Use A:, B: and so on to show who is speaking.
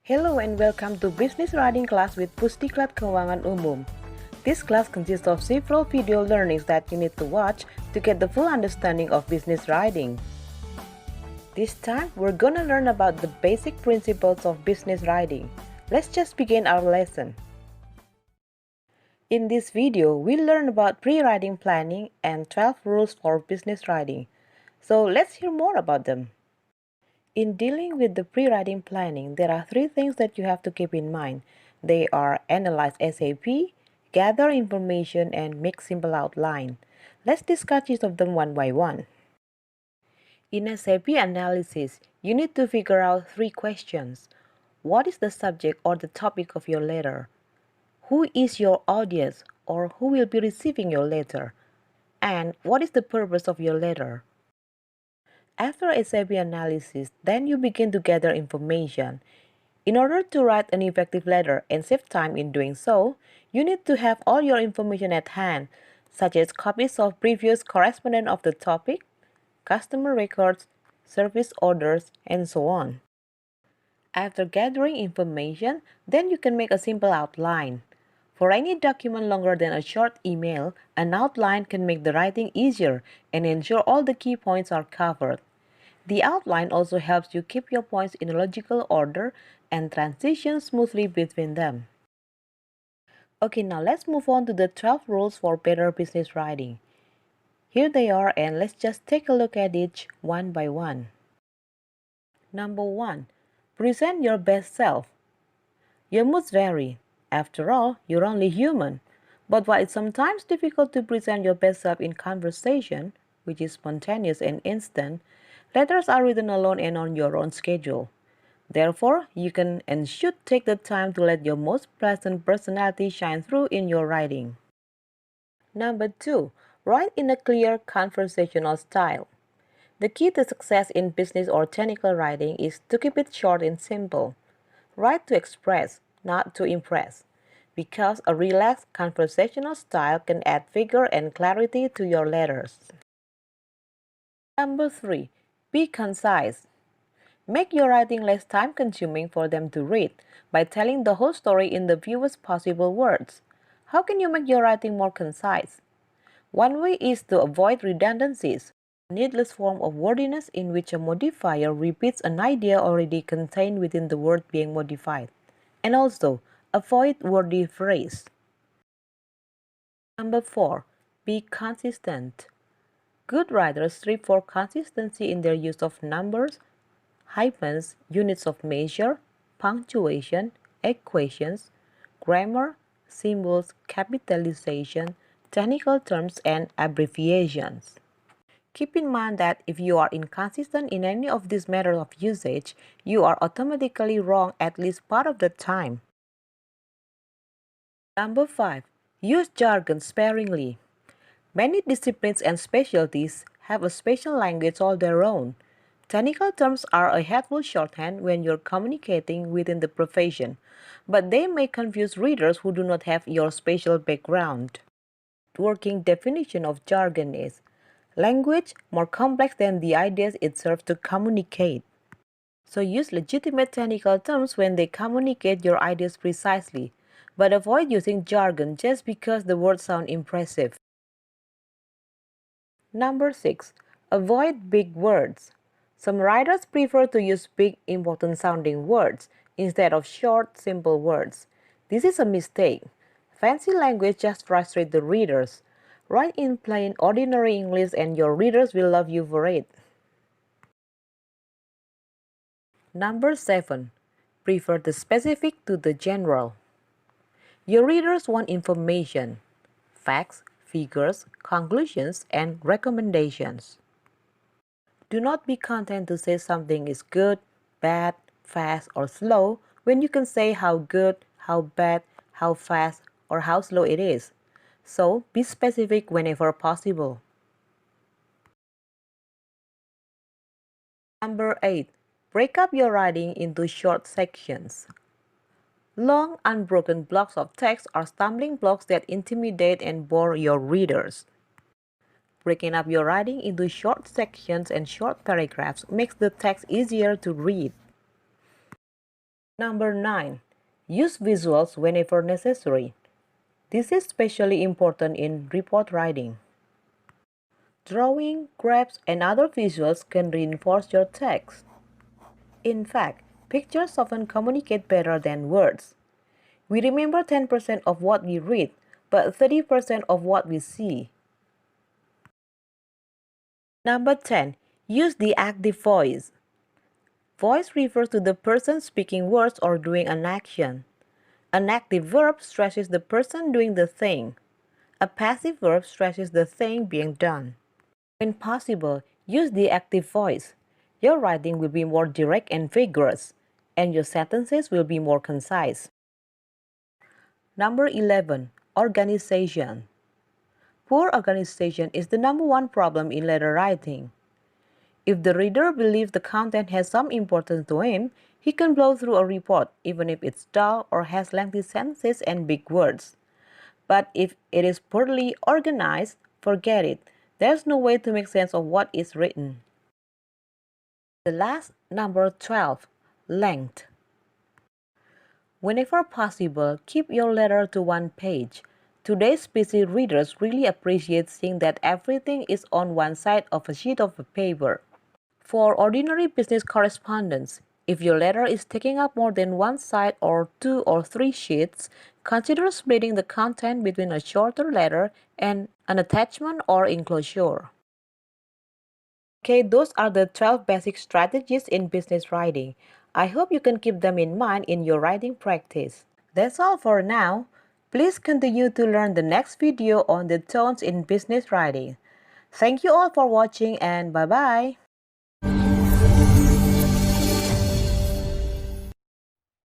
A: Hello and welcome to Business Writing class with Pusdiklat Keuangan Umum. This class consists of several video learnings that you need to watch to get the full understanding of business writing. This time, we're gonna learn about the basic principles of business writing. Let's just begin our lesson. In this video, we'll learn about pre-writing planning and 12 rules for business writing. So let's hear more about them. In dealing with the pre-writing planning, there are three things that you have to keep in mind. They are analyze SAP, gather information, and make simple outline. Let's discuss each of them one by one. In SAP analysis, you need to figure out three questions. What is the subject or the topic of your letter? Who is your audience or who will be receiving your letter? And what is the purpose of your letter? After SAP analysis, then you begin to gather information. In order to write an effective letter and save time in doing so, you need to have all your information at hand, such as copies of previous correspondence of the topic, customer records, service orders, and so on. After gathering information, then you can make a simple outline. For any document longer than a short email, an outline can make the writing easier and ensure all the key points are covered. The outline also helps you keep your points in a logical order and transition smoothly between them. Okay, now let's move on to the 12 rules for better business writing. Here they are, and let's just take a look at each one by one. Number 1. Present your best self. Your moods vary. After all, you're only human. But while it's sometimes difficult to present your best self in conversation, which is spontaneous and instant, letters are written alone and on your own schedule. Therefore, you can and should take the time to let your most pleasant personality shine through in your writing. Number 2. Write in a clear conversational style. The key to success in business or technical writing is to keep it short and simple. Write to express, not to impress, because a relaxed conversational style can add vigor and clarity to your letters. Number 3. Be concise. Make your writing less time-consuming for them to read by telling the whole story in the fewest possible words. How can you make your writing more concise? One way is to avoid redundancies, a needless form of wordiness in which a modifier repeats an idea already contained within the word being modified. And also, avoid wordy phrase. Number 4. Be consistent. Good writers strive for consistency in their use of numbers, hyphens, units of measure, punctuation, equations, grammar, symbols, capitalization, technical terms, and abbreviations. Keep in mind that if you are inconsistent in any of these matters of usage, you are automatically wrong at least part of the time. Number 5. Use jargon sparingly. Many disciplines and specialties have a special language all their own. Technical terms are a helpful shorthand when you're communicating within the profession, but they may confuse readers who do not have your special background. Working definition of jargon is language more complex than the ideas it serves to communicate. So use legitimate technical terms when they communicate your ideas precisely, but avoid using jargon just because the words sound impressive. Number 6. Avoid big words. Some writers prefer to use big, important sounding words instead of short, simple words. This is a mistake. Fancy language just frustrates the readers. Write in plain, ordinary English and your readers will love you for it. Number 7. Prefer the specific to the general. Your readers want information, facts, figures, conclusions, and recommendations. Do not be content to say something is good, bad, fast, or slow when you can say how good, how bad, how fast, or how slow it is. So, be specific whenever possible. Number 8. Break up your writing into short sections. Long, unbroken blocks of text are stumbling blocks that intimidate and bore your readers. Breaking up your writing into short sections and short paragraphs makes the text easier to read. Number 9. Use visuals whenever necessary. This is especially important in report writing. Drawing, graphs, and other visuals can reinforce your text. In fact, pictures often communicate better than words. We remember 10% of what we read, but 30% of what we see. Number 10. Use the active voice. Voice refers to the person speaking words or doing an action. An active verb stresses the person doing the thing. A passive verb stresses the thing being done. When possible, use the active voice. Your writing will be more direct and vigorous, and your sentences will be more concise. Number 11. Organization. Poor organization is the number one problem in letter writing. If the reader believes the content has some importance to him, he can blow through a report even if it's dull or has lengthy sentences and big words. But if it is poorly organized, forget it. There's no way to make sense of what is written. The last, number 12, length. Whenever possible, keep your letter to one page. Today's busy readers really appreciate seeing that everything is on one side of a sheet of paper. For ordinary business correspondence, if your letter is taking up more than one side or 2 or 3 sheets, consider splitting the content between a shorter letter and an attachment or enclosure. Okay, those are the 12 basic strategies in business writing. I hope you can keep them in mind in your writing practice. That's all for now. Please continue to learn the next video on the tones in business writing. Thank you all for watching and bye-bye.